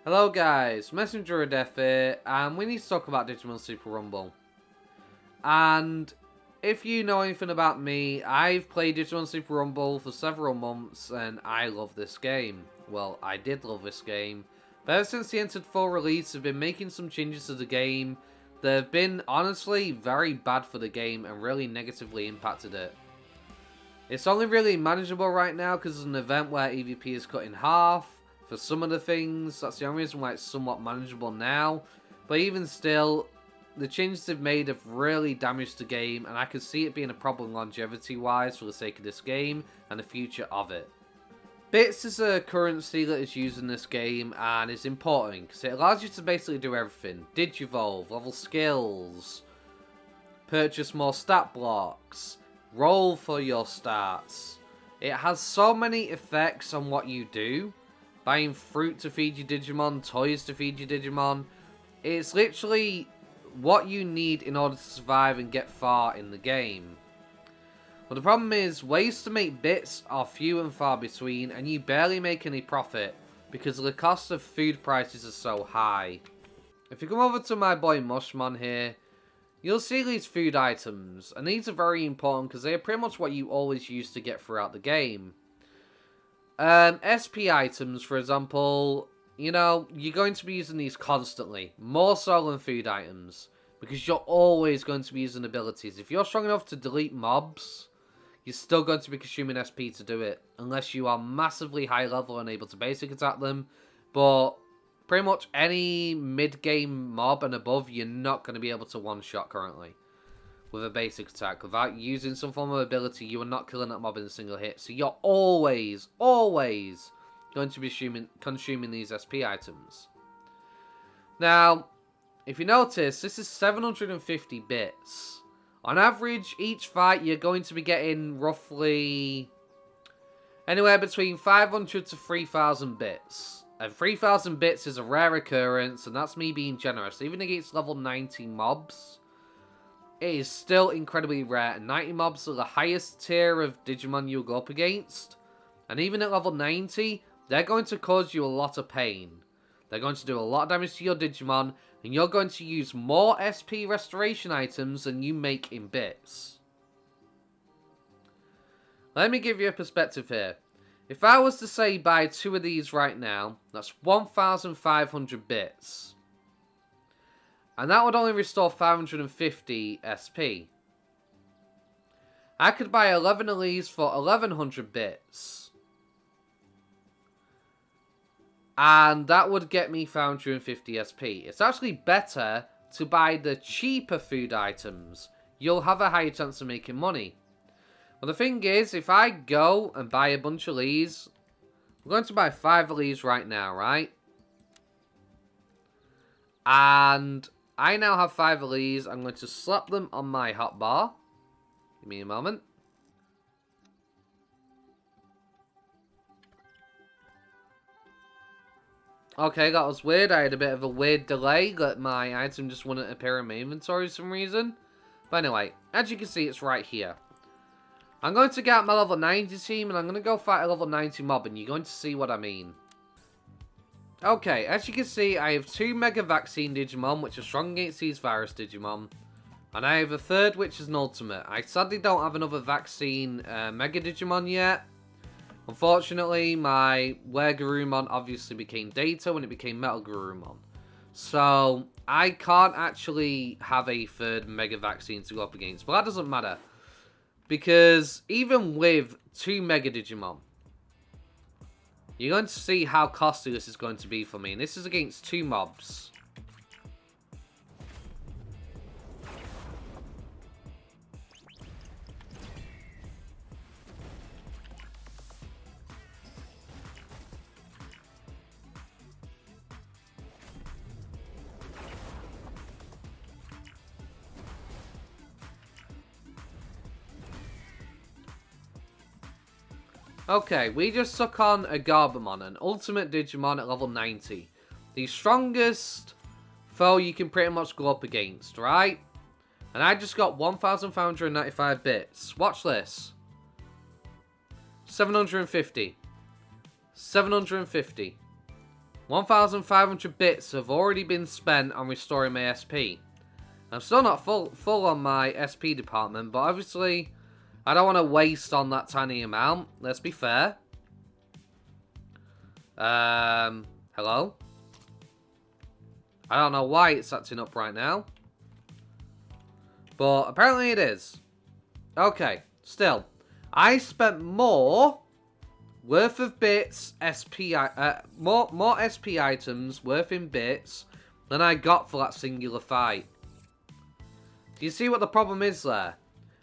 Hello guys, Messenger of Death here, and we need to talk about Digimon Super Rumble. And if you know anything about me, I've played Digimon Super Rumble for several months and I love this game. Well, I did love this game. But ever since the entered full release, I've been making some changes to the game that have been honestly very bad for the game and really negatively impacted it. It's only really manageable right now because it's an event where EVP is cut in half. For some of the things, that's the only reason why it's somewhat manageable now. But even still, the changes they've made have really damaged the game, and I could see it being a problem longevity-wise for the sake of this game and the future of it. Bits is a currency that is used in this game, and it's important because it allows you to basically do everything. Digivolve, level skills, purchase more stat blocks, roll for your stats. It has so many effects on what you do. Buying fruit to feed your Digimon, toys to feed your Digimon. It's literally what you need in order to survive and get far in the game. But the problem is, ways to make bits are few and far between, and you barely make any profit because the cost of food prices are so high. If you come over to my boy Mushmon here, you'll see these food items, and these are very important because they are pretty much what you always use to get throughout the game. SP items, for example, you know, you're going to be using these constantly, more so than food items, because you're always going to be using abilities. If you're strong enough to delete mobs, you're still going to be consuming SP to do it, unless you are massively high level and able to basic attack them, but pretty much any mid-game mob and above, you're not going to be able to one-shot currently with a basic attack. Without using some form of ability, you are not killing that mob in a single hit. So you're always going to be consuming these SP items. Now, if you notice, this is 750 bits. On average, each fight, you're going to be getting roughly anywhere between 500 to 3,000 bits. And 3,000 bits is a rare occurrence, and that's me being generous. Even against level 90 mobs, it is still incredibly rare, and 90 mobs are the highest tier of Digimon you'll go up against. And even at level 90, they're going to cause you a lot of pain. They're going to do a lot of damage to your Digimon, and you're going to use more SP restoration items than you make in bits. Let me give you a perspective here. If I was to say buy 2 of these right now, that's 1,500 bits. And that would only restore 550 SP. I could buy 11 of these for 1,100 bits. And that would get me 550 SP. It's actually better to buy the cheaper food items. You'll have a higher chance of making money. Well, the thing is, if I go and buy a bunch of these, I'm going to buy 5 of these right now, right? And I now have 5 of these. I'm going to slap them on my hotbar. Give me a moment. Okay, that was weird. I had a bit of a weird delay that my item just wouldn't appear in my inventory for some reason. But anyway, as you can see, it's right here. I'm going to get out my level 90 team, and I'm going to go fight a level 90 mob, and you're going to see what I mean. Okay, as you can see, I have 2 Mega Vaccine Digimon, which are strong against these Virus Digimon. And I have a third, which is an Ultimate. I sadly don't have another Vaccine Mega Digimon yet. Unfortunately, my Were-Garurumon obviously became Data when it became Metal Garurumon. So, I can't actually have a third Mega Vaccine to go up against. But that doesn't matter. Because even with 2 Mega Digimon, you're going to see how costly this is going to be for me. And this is against 2 mobs. Okay, we just took on a Garbamon, an Ultimate Digimon at level 90. The strongest foe you can pretty much go up against, right? And I just got 1,595 bits. Watch this. 750. 750. 1,500 bits have already been spent on restoring my SP. I'm still not full on my SP department, but obviously I don't want to waste on that tiny amount. Let's be fair. Hello? I don't know why it's acting up right now. But apparently it is. Okay, still. I spent more worth of bits, more SP items worth in bits than I got for that singular fight. Do you see what the problem is there?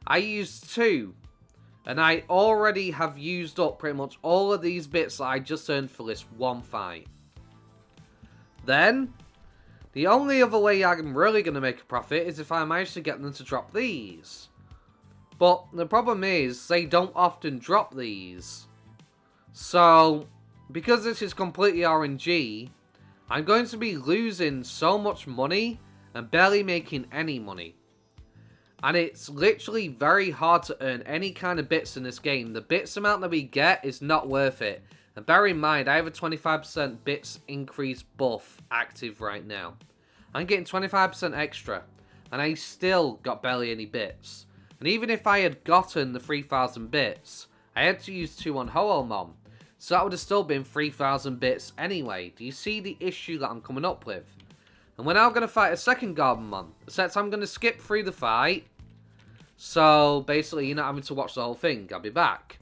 I used 2. And I already have used up pretty much all of these bits that I just earned for this one fight. Then, the only other way I'm really going to make a profit is if I manage to get them to drop these. But the problem is, they don't often drop these. So, because this is completely RNG, I'm going to be losing so much money and barely making any money. And it's literally very hard to earn any kind of bits in this game. The bits amount that we get is not worth it. And bear in mind, I have a 25% bits increase buff active right now. I'm getting 25% extra. And I still got barely any bits. And even if I had gotten the 3,000 bits, I had to use 2 on Hoomon. So that would have still been 3,000 bits anyway. Do you see the issue that I'm coming up with? And we're now going to fight a second Garbamon. Except I'm going to skip through the fight. So, basically, you're not having to watch the whole thing. I'll be back.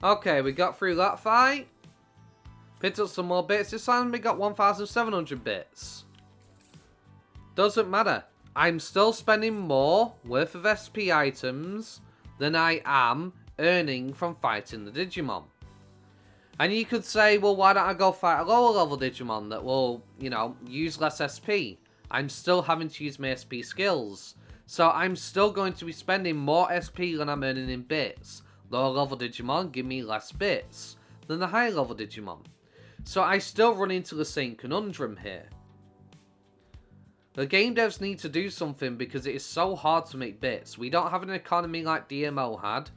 Okay, we got through that fight. Picked up some more bits. This time we got 1,700 bits. Doesn't matter. I'm still spending more worth of SP items than I am earning from fighting the Digimon. And you could say, well, why don't I go fight a lower level Digimon that will, you know, use less SP? I'm still having to use my SP skills. So I'm still going to be spending more SP than I'm earning in bits. Lower level Digimon give me less bits than the higher level Digimon. So I still run into the same conundrum here. The game devs need to do something because it is so hard to make bits. We don't have an economy like DMO had.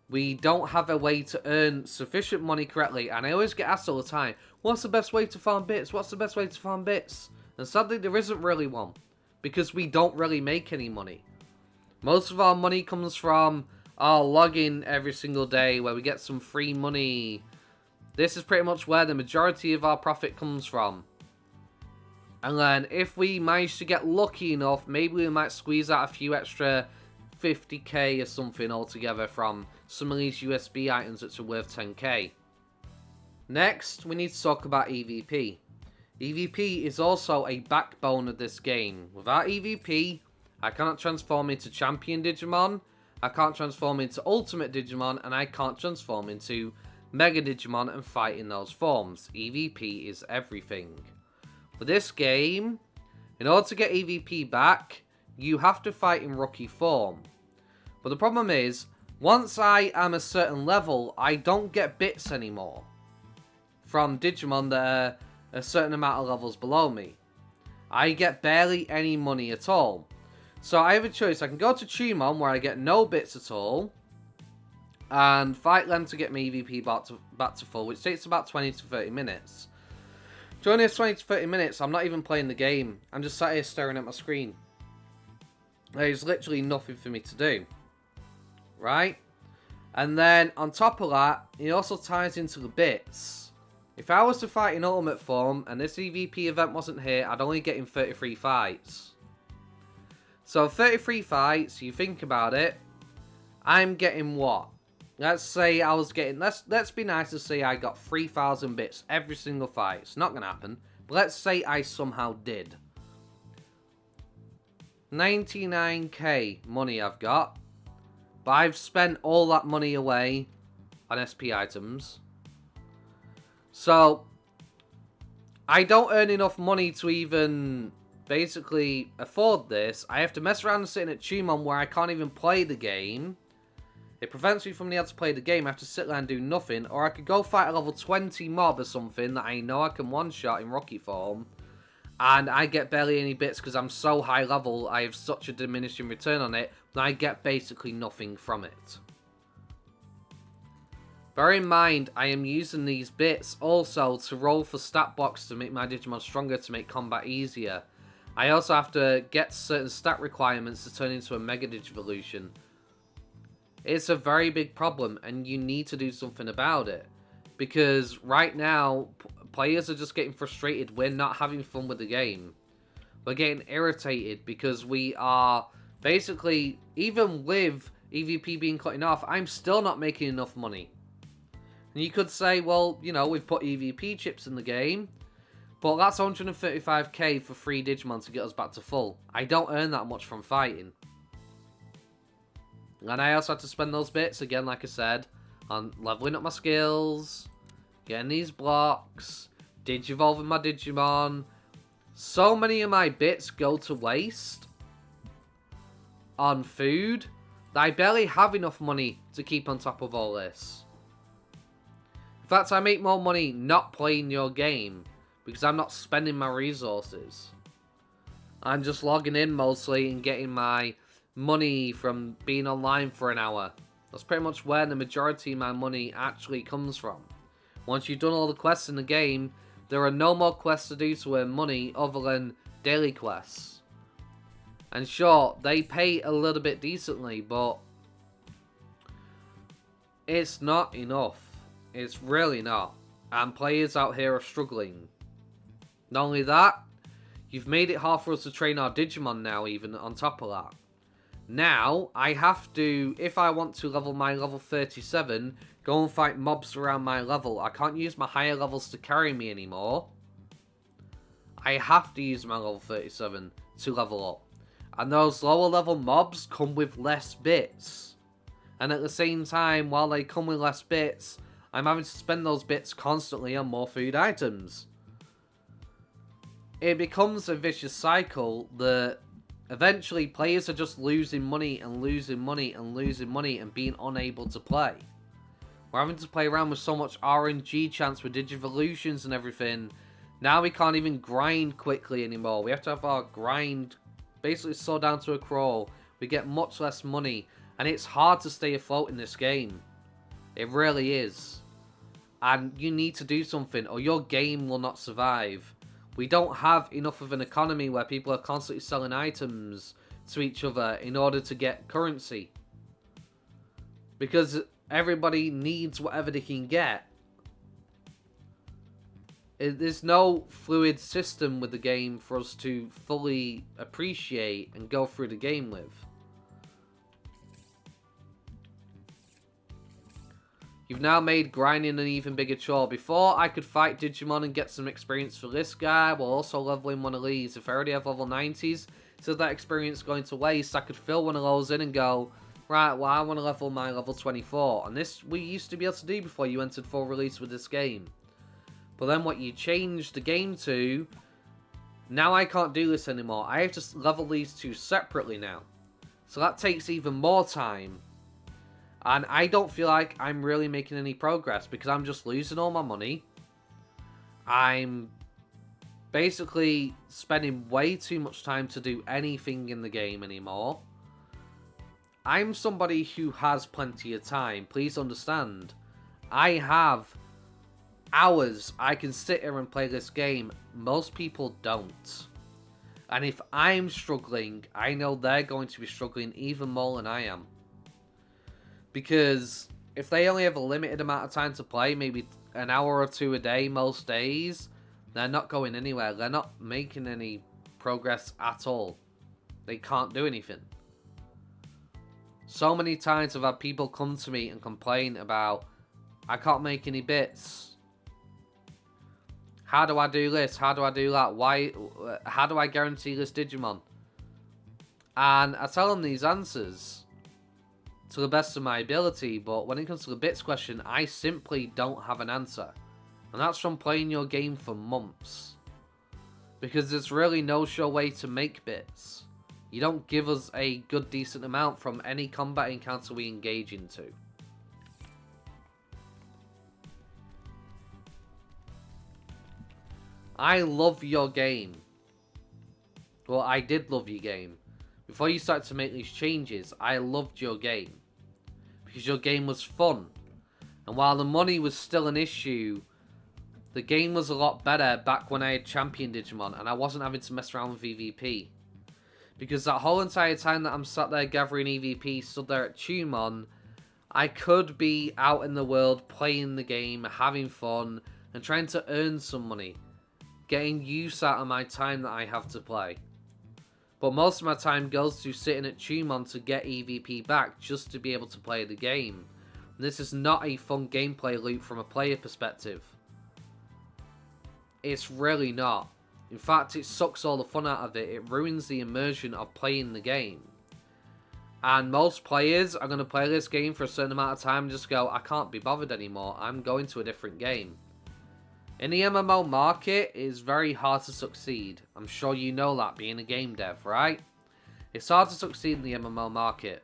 We don't have a way to earn sufficient money correctly. And I always get asked all the time, what's the best way to farm bits? What's the best way to farm bits? And sadly, there isn't really one. Because we don't really make any money. Most of our money comes from our login every single day where we get some free money. This is pretty much where the majority of our profit comes from. And then if we manage to get lucky enough, maybe we might squeeze out a few extra 50k or something altogether from some of these USB items that are worth 10k. Next, we need to talk about EVP. EVP is also a backbone of this game. Without EVP, I cannot transform into Champion Digimon, I can't transform into Ultimate Digimon, and I can't transform into Mega Digimon and fight in those forms. EVP is everything. For this game, in order to get EVP back, you have to fight in rookie form. But the problem is, once I am a certain level, I don't get bits anymore from Digimon that are a certain amount of levels below me. I get barely any money at all. So I have a choice. I can go to Tumon where I get no bits at all and fight them to get my EVP back to full, which takes about 20 to 30 minutes. During this 20 to 30 minutes, I'm not even playing the game. I'm just sat here staring at my screen. There's literally nothing for me to do. Right? And then on top of that, it also ties into the bits. If I was to fight in Ultimate form and this EVP event wasn't here, I'd only get in 33 fights. So 33 fights, you think about it, I'm getting what? Let's say I was getting, let's be nice and say I got 3,000 bits every single fight. It's not going to happen. But let's say I somehow did. 99k money I've got. But I've spent all that money away on SP items. So, I don't earn enough money to even basically afford this. I have to mess around and sitting at Tumon where I can't even play the game. It prevents me from being able to play the game. I have to sit there and do nothing. Or I could go fight a level 20 mob or something that I know I can one-shot in Rocky form. And I get barely any bits because I'm so high level. I have such a diminishing return on it. And I get basically nothing from it. Bear in mind, I am using these bits also to roll for stat blocks to make my Digimon stronger, to make combat easier. I also have to get certain stat requirements to turn into a Mega Digivolution. It's a very big problem, and you need to do something about it. Because right now, players are just getting frustrated. We're not having fun with the game. We're getting irritated because we are basically, even with EVP being cut off, I'm still not making enough money. And you could say, well, you know, we've put EVP chips in the game, but that's 135k for 3 Digimon to get us back to full. I don't earn that much from fighting. And I also had to spend those bits, again, like I said, on leveling up my skills, getting these blocks, digivolving my Digimon. So many of my bits go to waste on food that I barely have enough money to keep on top of all this. In fact, I make more money not playing your game because I'm not spending my resources. I'm just logging in mostly and getting my money from being online for an hour. That's pretty much where the majority of my money actually comes from. Once you've done all the quests in the game, there are no more quests to do to earn money other than daily quests. And sure, they pay a little bit decently, but it's not enough. It's really not. And players out here are struggling. Not only that, you've made it hard for us to train our Digimon now, even on top of that. Now, I have to, if I want to level my level 37, go and fight mobs around my level. I can't use my higher levels to carry me anymore. I have to use my level 37 to level up. And those lower level mobs come with less bits. And at the same time, while they come with less bits, I'm having to spend those bits constantly on more food items. It becomes a vicious cycle that eventually players are just losing money and losing money and losing money and being unable to play. We're having to play around with so much RNG chance with Digivolutions and everything. Now we can't even grind quickly anymore. We have to have our grind basically slowed down to a crawl. We get much less money. And it's hard to stay afloat in this game. It really is. And you need to do something or your game will not survive. We don't have enough of an economy where people are constantly selling items to each other in order to get currency. Because everybody needs whatever they can get. There's no fluid system with the game for us to fully appreciate and go through the game with. You've now made grinding an even bigger chore. Before, I could fight Digimon and get some experience for this guy, while also leveling one of these. If I already have level 90s, so that experience going to waste, I could fill one of those in and go, right, well, I want to level my level 24. And this we used to be able to do before you entered full release with this game. But then what you changed the game to, now I can't do this anymore. I have to level these two separately now. So that takes even more time. And I don't feel like I'm really making any progress because I'm just losing all my money. I'm basically spending way too much time to do anything in the game anymore. I'm somebody who has plenty of time. Please understand. I have hours I can sit here and play this game. Most people don't. And if I'm struggling, I know they're going to be struggling even more than I am. Because if they only have a limited amount of time to play, maybe an hour or two a day most days, they're not going anywhere. They're not making any progress at all. They can't do anything. So many times I've had people come to me and complain about, I can't make any bits. How do I do this? How do I do that? Why? How do I guarantee this Digimon? And I tell them these answers to the best of my ability, but when it comes to the bits question, I simply don't have an answer. And that's from playing your game for months. Because there's really no sure way to make bits. You don't give us a good decent amount from any combat encounter we engage into. I love your game. Well, I did love your game. Before you started to make these changes, I loved your game. Because your game was fun. And while the money was still an issue, the game was a lot better back when I had Champion Digimon and I wasn't having to mess around with EVP. Because that whole entire time that I'm sat there gathering EVP, stood there at Tumon, I could be out in the world playing the game, having fun, and trying to earn some money. Getting use out of my time that I have to play. But most of my time goes to sitting at Tumon to get EVP back just to be able to play the game. And this is not a fun gameplay loop from a player perspective. It's really not. In fact, it sucks all the fun out of it. It ruins the immersion of playing the game. And most players are going to play this game for a certain amount of time and just go, I can't be bothered anymore. I'm going to a different game. In the MMO market, it is very hard to succeed. I'm sure you know that, being a game dev, right? It's hard to succeed in the MMO market.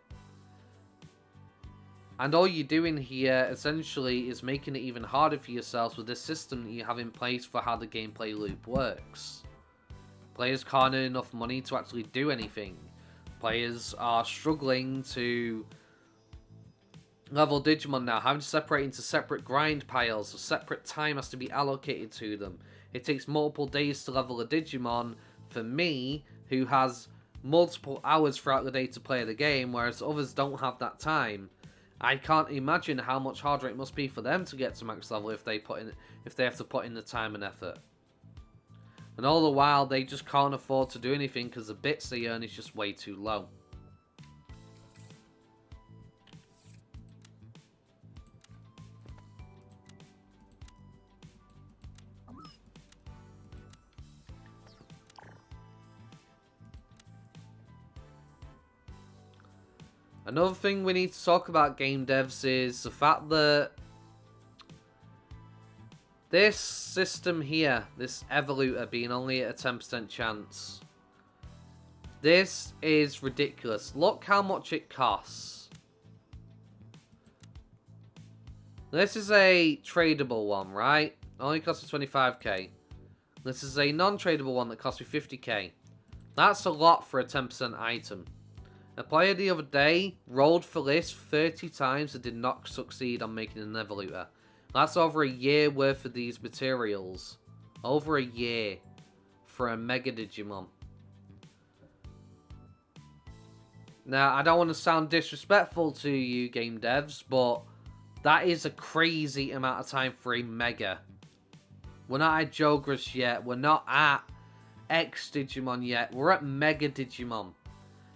And all you're doing here, essentially, is making it even harder for yourselves with this system that you have in place for how the gameplay loop works. Players can't earn enough money to actually do anything. Players are struggling to level Digimon now, having to separate into separate grind piles, so separate time has to be allocated to them. It takes multiple days to level a Digimon for me, who has multiple hours throughout the day to play the game, whereas others don't have that time. I can't imagine how much harder it must be for them to get to max level if they have to put in the time and effort. And all the while, they just can't afford to do anything because the bits they earn is just way too low. Another thing we need to talk about game devs is the fact that this system here, this Evolutor being only at a 10% chance, this is ridiculous. Look how much it costs. This is a tradable one, right? Only costs me 25k. This is a non-tradable one that costs me 50k. That's a lot for a 10% item. A player the other day rolled for this 30 times and did not succeed on making an Evolutor. That's over a year worth of these materials. Over a year for a Mega Digimon. Now, I don't want to sound disrespectful to you game devs, but that is a crazy amount of time for a Mega. We're not at Jogress yet. We're not at X Digimon yet. We're at Mega Digimon.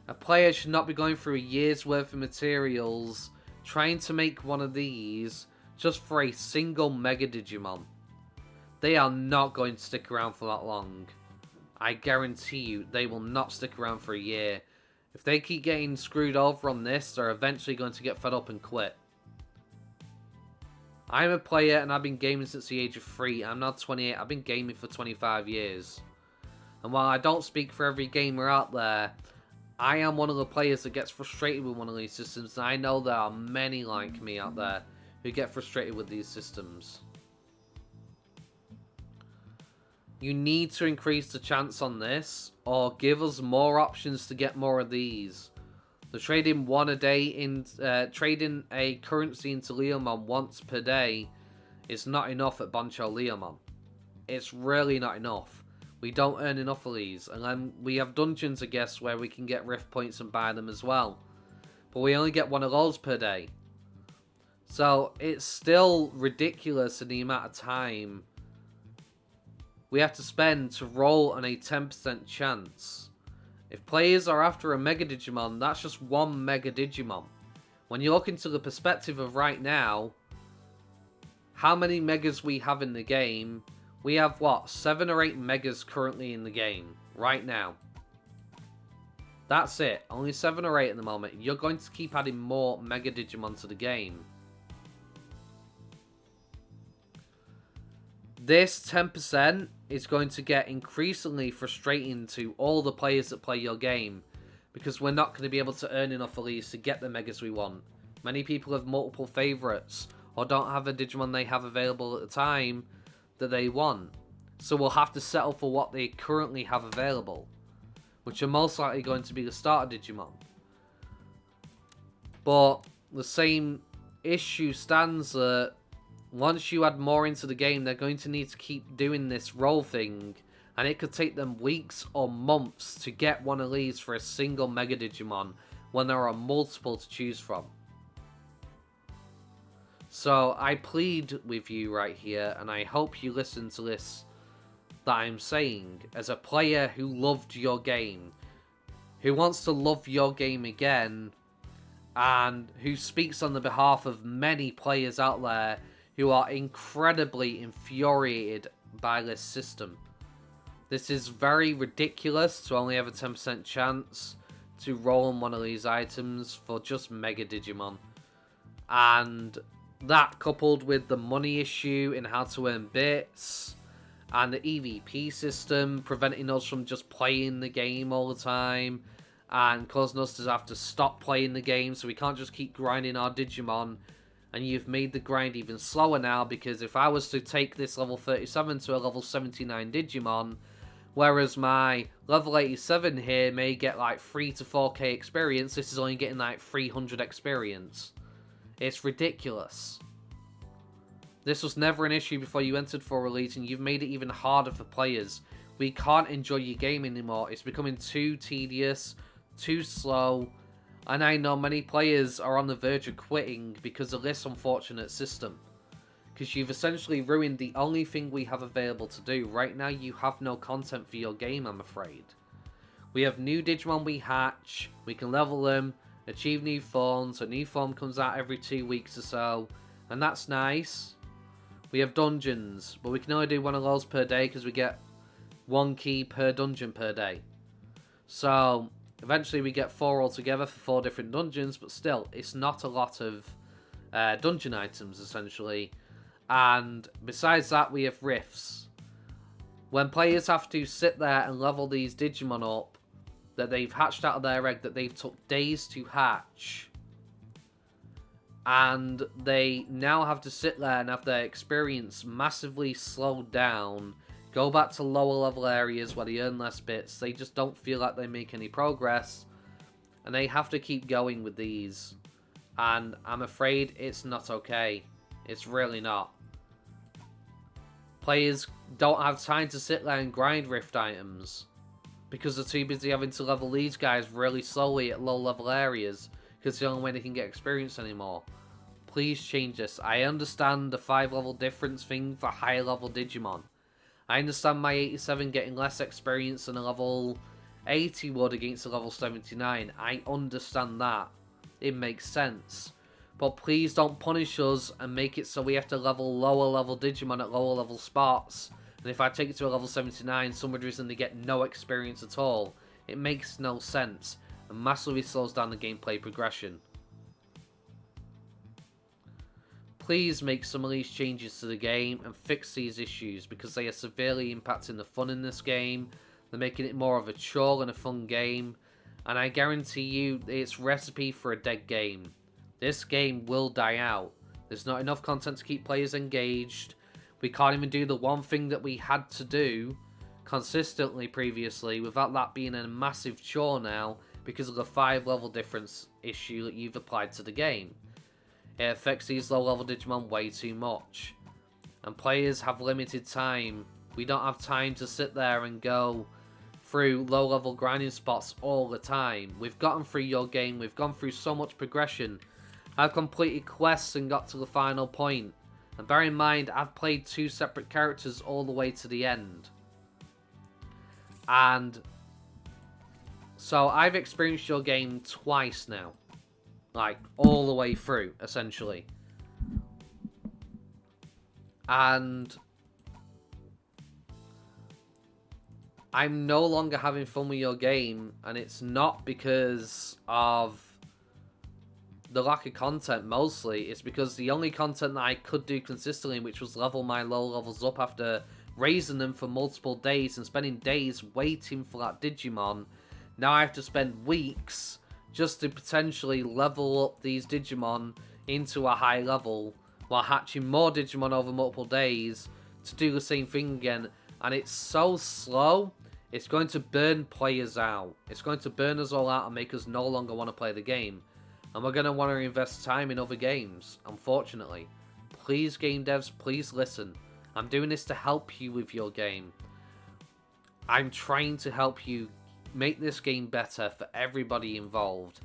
A player should not be going through a year's worth of materials trying to make one of these just for a single Mega Digimon. They are not going to stick around for that long. I guarantee you, they will not stick around for a year. If they keep getting screwed over on this, they're eventually going to get fed up and quit. I'm a player and I've been gaming since the age of 3. I'm now 28. I've been gaming for 25 years. And while I don't speak for every gamer out there, I am one of the players that gets frustrated with one of these systems, and I know there are many like me out there who get frustrated with these systems. You need to increase the chance on this, or give us more options to get more of these. The trading one a day in trading a currency into Leomon once per day is not enough at Boncho Leomon. It's really not enough. We don't earn enough of these, and then we have dungeons, I guess, where we can get rift points and buy them as well. But we only get one of those per day. So it's still ridiculous in the amount of time we have to spend to roll on a 10% chance. If players are after a Mega Digimon, that's just one Mega Digimon. When you look into the perspective of right now, how many Megas we have in the game, we have, what, 7 or 8 Megas currently in the game, right now. That's it. Only 7 or 8 at the moment. You're going to keep adding more Mega Digimon to the game. This 10% is going to get increasingly frustrating to all the players that play your game, because we're not going to be able to earn enough of these to get the Megas we want. Many people have multiple favourites, or don't have a Digimon they have available at the time that they want. So we'll have to settle for what they currently have available, which are most likely going to be the starter Digimon. But the same issue stands that once you add more into the game, they're going to need to keep doing this role thing, and it could take them weeks or months to get one of these for a single Mega Digimon when there are multiple to choose from. So I plead with you right here, and I hope you listen to this that I'm saying, as a player who loved your game, who wants to love your game again, and who speaks on the behalf of many players out there who are incredibly infuriated by this system. This is very ridiculous to only have a 10% chance to roll on one of these items for just Mega Digimon. And that, coupled with the money issue in how to earn bits, and the EVP system preventing us from just playing the game all the time, and causing us to have to stop playing the game so we can't just keep grinding our Digimon. And you've made the grind even slower now, because if I was to take this level 37 to a level 79 Digimon, whereas my level 87 here may get like 3 to 4k experience, this is only getting like 300 experience. It's ridiculous. This was never an issue before you entered for release, and you've made it even harder for players. We can't enjoy your game anymore. It's becoming too tedious, too slow, and I know many players are on the verge of quitting because of this unfortunate system. Because you've essentially ruined the only thing we have available to do. Right now you have no content for your game, I'm afraid. We have new Digimon we hatch, we can level them, achieve new forms, a new form comes out every 2 weeks or so, and that's nice. We have dungeons, but we can only do one of those per day because we get 1 key per dungeon per day. So eventually we get 4 altogether for 4 different dungeons, but still, it's not a lot of dungeon items essentially. And besides that, we have rifts. When players have to sit there and level these Digimon up that they've hatched out of their egg, that they've took days to hatch, and they now have to sit there and have their experience massively slowed down, go back to lower level areas where they earn less bits, they just don't feel like they make any progress, and they have to keep going with these. And I'm afraid it's not okay. It's really not. Players don't have time to sit there and grind rift items because they're too busy having to level these guys really slowly at low level areas, because it's the only way they can get experience anymore. Please change this. I understand the 5 level difference thing for higher level Digimon. I understand my 87 getting less experience than a level 80 would against a level 79. I understand that. It makes sense. But please don't punish us and make it so we have to level lower level Digimon at lower level spots. And if I take it to a level 79, some reason they get no experience at all. It makes no sense and massively slows down the gameplay progression. Please make some of these changes to the game and fix these issues, because they are severely impacting the fun in this game. They're making it more of a chore and a fun game, and I guarantee you it's recipe for a dead game. This game will die out. There's not enough content to keep players engaged. We can't even do the one thing that we had to do consistently previously without that being a massive chore now because of the 5 level difference issue that you've applied to the game. It affects these low level Digimon way too much. And players have limited time. We don't have time to sit there and go through low level grinding spots all the time. We've gotten through your game, we've gone through so much progression. I've completed quests and got to the final point. And bear in mind, I've played 2 separate characters all the way to the end. And so I've experienced your game twice now. Like, all the way through, essentially. And I'm no longer having fun with your game, and it's not because of the lack of content mostly. It's because the only content that I could do consistently, which was level my low levels up after raising them for multiple days and spending days waiting for that Digimon, now I have to spend weeks just to potentially level up these Digimon into a high level while hatching more Digimon over multiple days to do the same thing again. And it's so slow, it's going to burn players out. It's going to burn us all out and make us no longer want to play the game. And we're going to want to invest time in other games, unfortunately. please, game devs, please listen. I'm doing this to help you with your game. I'm trying to help you make this game better for everybody involved.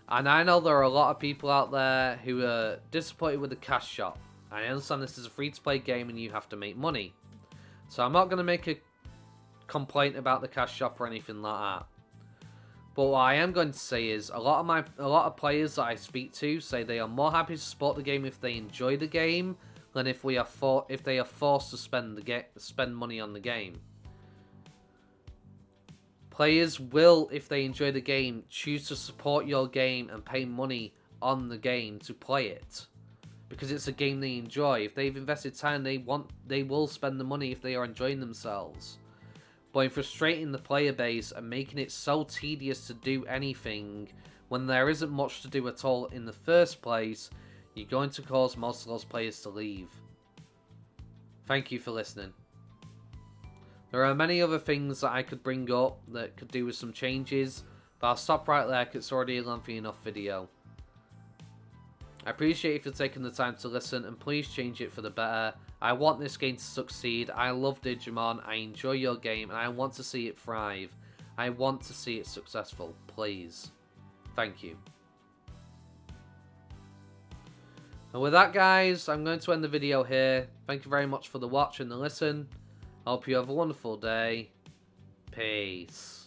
And I know there are a lot of people out there who are disappointed with the cash shop. I understand this is a free-to-play game and you have to make money. So I'm not going to make a complaint about the cash shop or anything like that. But what I am going to say is a lot of players that I speak to say they are more happy to support the game if they enjoy the game than if they are forced to spend money on the game. Players will, if they enjoy the game, choose to support your game and pay money on the game to play it. Because it's a game they enjoy. If they've invested time, they will spend the money if they are enjoying themselves. By frustrating the player base and making it so tedious to do anything when there isn't much to do at all in the first place, you're going to cause most of those players to leave. Thank you for listening. There are many other things that I could bring up that could do with some changes, but I'll stop right there because it's already a lengthy enough video. I appreciate if you're taking the time to listen, and please change it for the better. I want this game to succeed. I love Digimon, I enjoy your game, and I want to see it thrive. I want to see it successful, please. Thank you. And with that, guys, I'm going to end the video here. Thank you very much for the watch and the listen. I hope you have a wonderful day. Peace.